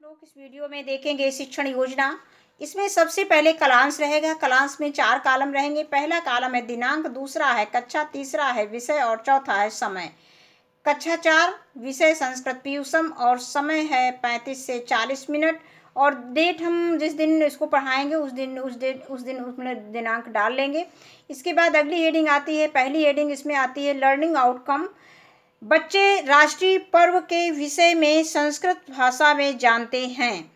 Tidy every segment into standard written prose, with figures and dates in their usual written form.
लोग इस वीडियो में देखेंगे शिक्षण योजना। इसमें सबसे पहले कलांश रहेगा। कलांश में 4 कॉलम रहेंगे। पहला कॉलम है दिनांक, दूसरा है कक्षा, तीसरा है विषय और चौथा है समय। कक्षा 4 विषय संस्कृत पीयूषम और समय है 35 से 40 मिनट। और डेट हम जिस दिन इसको पढ़ाएंगे उस दिन उसमें दिनांक डाल लेंगे। इसके बाद अगली हेडिंग आती है, पहली हेडिंग इसमें आती है लर्निंग आउटकम। बच्चे राष्ट्रीय पर्व के विषय में संस्कृत भाषा में जानते हैं।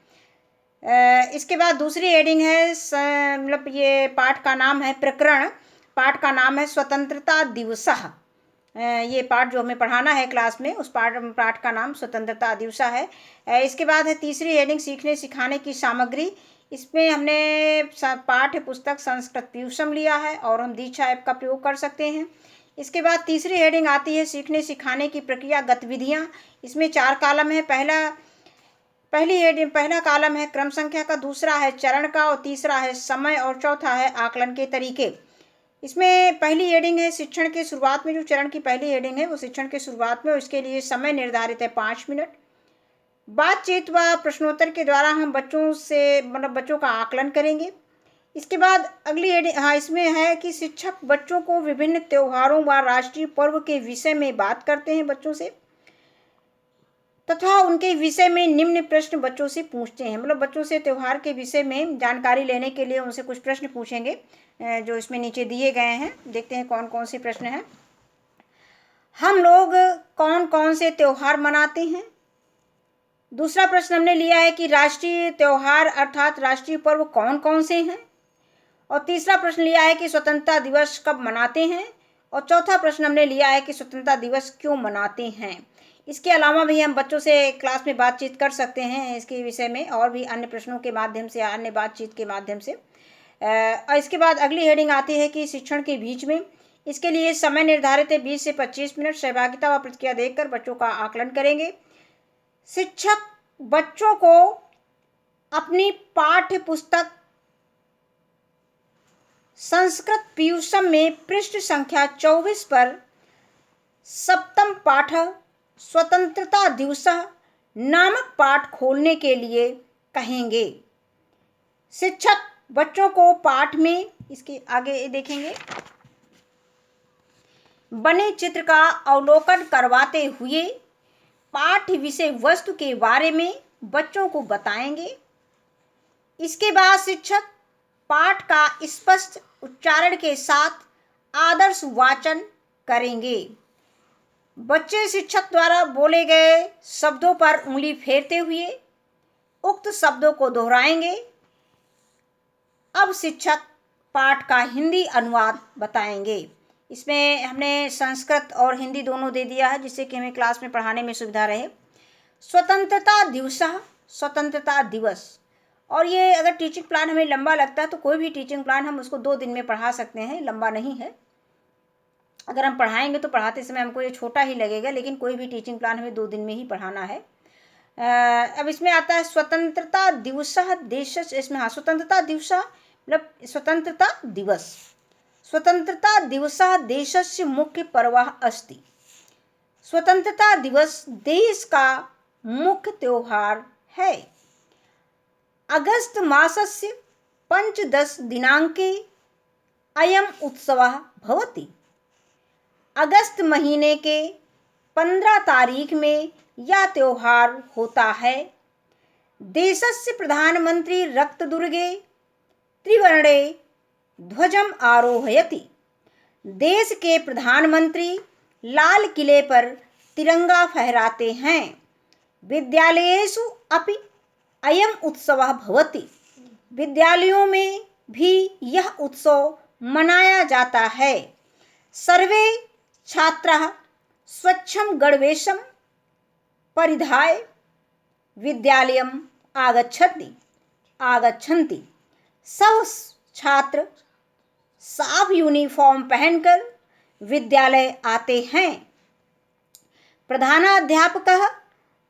इसके बाद दूसरी हेडिंग है, मतलब ये पाठ का नाम है प्रकरण, पाठ का नाम है स्वतंत्रता दिवसः। ये पाठ जो हमें पढ़ाना है क्लास में, उस पाठ का नाम स्वतंत्रता दिवस है। इसके बाद है तीसरी हेडिंग सीखने सिखाने की सामग्री। इसमें हमने पाठ्य पुस्तक संस्कृत पीयूषम लिया है और हम दीक्षा ऐप का प्रयोग कर सकते हैं। इसके बाद तीसरी हेडिंग आती है सीखने सिखाने की प्रक्रिया गतिविधियाँ। इसमें 4 कॉलम है। पहला कॉलम है क्रम संख्या का, दूसरा है चरण का और तीसरा है समय और चौथा है आकलन के तरीके। इसमें पहली हेडिंग है शिक्षण के शुरुआत में, जो चरण की पहली हेडिंग है वो शिक्षण के शुरुआत में, उसके लिए समय निर्धारित है 5 मिनट। बातचीत व प्रश्नोत्तर के द्वारा हम बच्चों से मतलब बच्चों का आकलन करेंगे। इसके बाद अगली हेडिंग इसमें है कि शिक्षक बच्चों को विभिन्न त्योहारों व राष्ट्रीय पर्व के विषय में बात करते हैं बच्चों से, तथा उनके विषय में निम्न प्रश्न बच्चों से पूछते हैं। मतलब बच्चों से त्योहार के विषय में जानकारी लेने के लिए उनसे कुछ प्रश्न पूछेंगे, जो इसमें नीचे दिए गए हैं। देखते हैं कौन कौन से प्रश्न हैं। हम लोग कौन कौन से त्योहार मनाते हैं। दूसरा प्रश्न हमने लिया है कि राष्ट्रीय त्योहार अर्थात राष्ट्रीय पर्व कौन कौन से हैं। और तीसरा प्रश्न लिया है कि स्वतंत्रता दिवस कब मनाते हैं। और चौथा प्रश्न हमने लिया है कि स्वतंत्रता दिवस क्यों मनाते हैं। इसके अलावा भी हम बच्चों से क्लास में बातचीत कर सकते हैं इसके विषय में, और भी अन्य प्रश्नों के माध्यम से, अन्य बातचीत के माध्यम से। और इसके बाद अगली हेडिंग आती है कि शिक्षण के बीच में। इसके लिए समय निर्धारित है 20 से 25 मिनट। सहभागिता व प्रतिक्रिया देखकर बच्चों का आकलन करेंगे। शिक्षक बच्चों को अपनी पाठ्य पुस्तक संस्कृत पीयूषम में पृष्ठ संख्या 24 पर सप्तम पाठ स्वतंत्रता दिवस नामक पाठ खोलने के लिए कहेंगे। शिक्षक बच्चों को पाठ में, इसके आगे देखेंगे, बने चित्र का अवलोकन करवाते हुए पाठ्य विषय वस्तु के बारे में बच्चों को बताएंगे। इसके बाद शिक्षक पाठ का स्पष्ट उच्चारण के साथ आदर्श वाचन करेंगे। बच्चे शिक्षक द्वारा बोले गए शब्दों पर उंगली फेरते हुए उक्त शब्दों को दोहराएंगे। अब शिक्षक पाठ का हिंदी अनुवाद बताएंगे। इसमें हमने संस्कृत और हिंदी दोनों दे दिया है, जिससे कि हमें क्लास में पढ़ाने में सुविधा रहे। स्वतंत्रता दिवस, स्वतंत्रता दिवस। और ये अगर टीचिंग प्लान हमें लंबा लगता है तो कोई भी टीचिंग प्लान हम उसको 2 दिन में पढ़ा सकते हैं, लंबा नहीं है। अगर हम पढ़ाएंगे तो पढ़ाते समय हमको ये छोटा ही लगेगा, लेकिन कोई भी टीचिंग प्लान हमें 2 दिन में ही पढ़ाना है। अब इसमें आता है स्वतंत्रता दिवस देश, इसमें हाँ स्वतंत्रता दिवस मतलब स्वतंत्रता दिवस। स्वतंत्रता दिवस देशस्य मुख्य पर्व अस्ति। स्वतंत्रता दिवस देश का मुख्य त्योहार है। अगस्त मासस्य 15 दिनांके अयम उत्सवः भवति। अगस्त महीने के 15 तारीख में यह त्योहार होता है। देशस्य प्रधानमंत्री रक्तदुर्गे त्रिवर्णे ध्वजम आरोहयति। देश के प्रधानमंत्री लाल किले पर तिरंगा फहराते हैं। विद्यालयेषु अपि अयम उत्सवः भवति। विद्यालयों में भी यह उत्सव मनाया जाता है। सर्वे छात्राः स्वच्छं गणवेशं परिधाय विद्यालयम् आगच्छन्ति। सब छात्र साफ यूनिफॉर्म पहनकर विद्यालय आते हैं। प्रधानाध्यापकः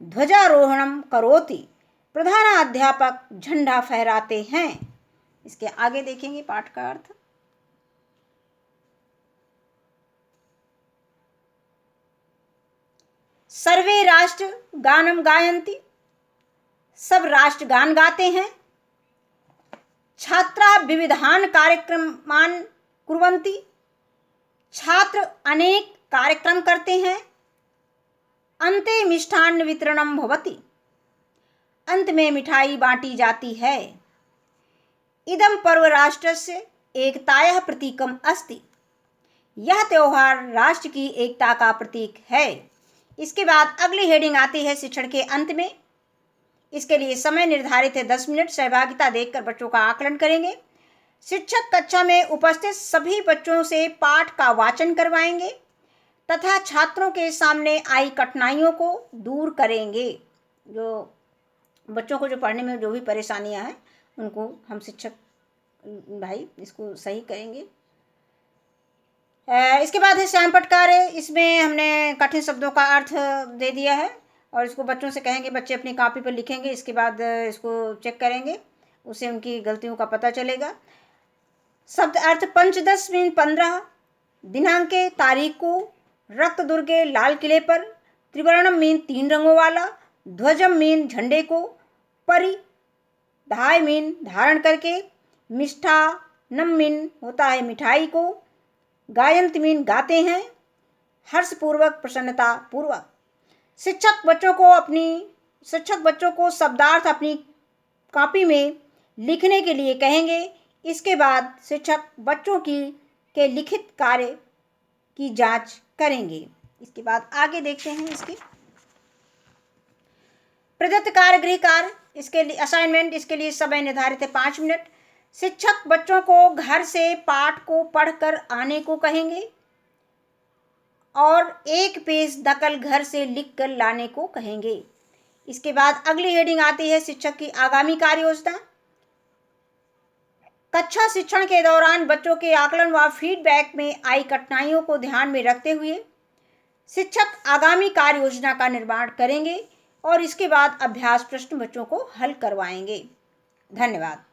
ध्वजारोहणं करोति। प्रधानाध्यापक झंडा फहराते हैं। इसके आगे देखेंगे पाठ का अर्थ। सर्वे राष्ट्र गानम गायन्ति। सब राष्ट्रगान गाते हैं। छात्रा विविधान कार्यक्रमान कुर्वन्ति, छात्र अनेक कार्यक्रम करते हैं। अन्ते मिष्टान्न वितरणम भवति, अंत में मिठाई बांटी जाती है। इदं पर्व राष्ट्रस्य एकतायाः प्रतीकम अस्ति, यह त्योहार राष्ट्र की एकता का प्रतीक है। इसके बाद अगली हेडिंग आती है शिक्षण के अंत में। इसके लिए समय निर्धारित है 10 मिनट। सहभागिता देखकर बच्चों का आकलन करेंगे। शिक्षक कक्षा में उपस्थित सभी बच्चों से पाठ का वाचन करवाएंगे तथा छात्रों के सामने आई कठिनाइयों को दूर करेंगे। जो बच्चों को जो पढ़ने में जो भी परेशानियां हैं उनको हम शिक्षक भाई इसको सही करेंगे। इसके बाद है श्यामपट्ट कार्य। इसमें हमने कठिन शब्दों का अर्थ दे दिया है और इसको बच्चों से कहेंगे, बच्चे अपनी कॉपी पर लिखेंगे। इसके बाद इसको चेक करेंगे, उससे उनकी गलतियों का पता चलेगा। शब्द अर्थ: पंचदश मीन 15, दिनांके तारीख को, रक्त दुर्गे लाल किले पर, त्रिवर्णम मीन 3 रंगों वाला, ध्वजम मीन झंडे को, परिधाय मीन धारण करके, मिष्ठान्नम मीन होता है मिठाई को, गायंत मीन गाते हैं, हर्षपूर्वक प्रसन्नता पूर्वक। शिक्षक बच्चों को शब्दार्थ अपनी कॉपी में लिखने के लिए कहेंगे। इसके बाद शिक्षक बच्चों के लिखित कार्य की जांच करेंगे। इसके बाद आगे देखते हैं इसकी प्रदत्त कार्य गृह कार्य। इसके लिए असाइनमेंट, इसके लिए समय निर्धारित है 5 मिनट। शिक्षक बच्चों को घर से पाठ को पढ़कर आने को कहेंगे और 1 पेज नकल घर से लिखकर लाने को कहेंगे। इसके बाद अगली हेडिंग आती है शिक्षक की आगामी कार्य योजना। कक्षा शिक्षण के दौरान बच्चों के आकलन व फीडबैक में आई कठिनाइयों को ध्यान में रखते हुए शिक्षक आगामी कार्य योजना का निर्माण करेंगे और इसके बाद अभ्यास प्रश्न बच्चों को हल करवाएंगे। धन्यवाद।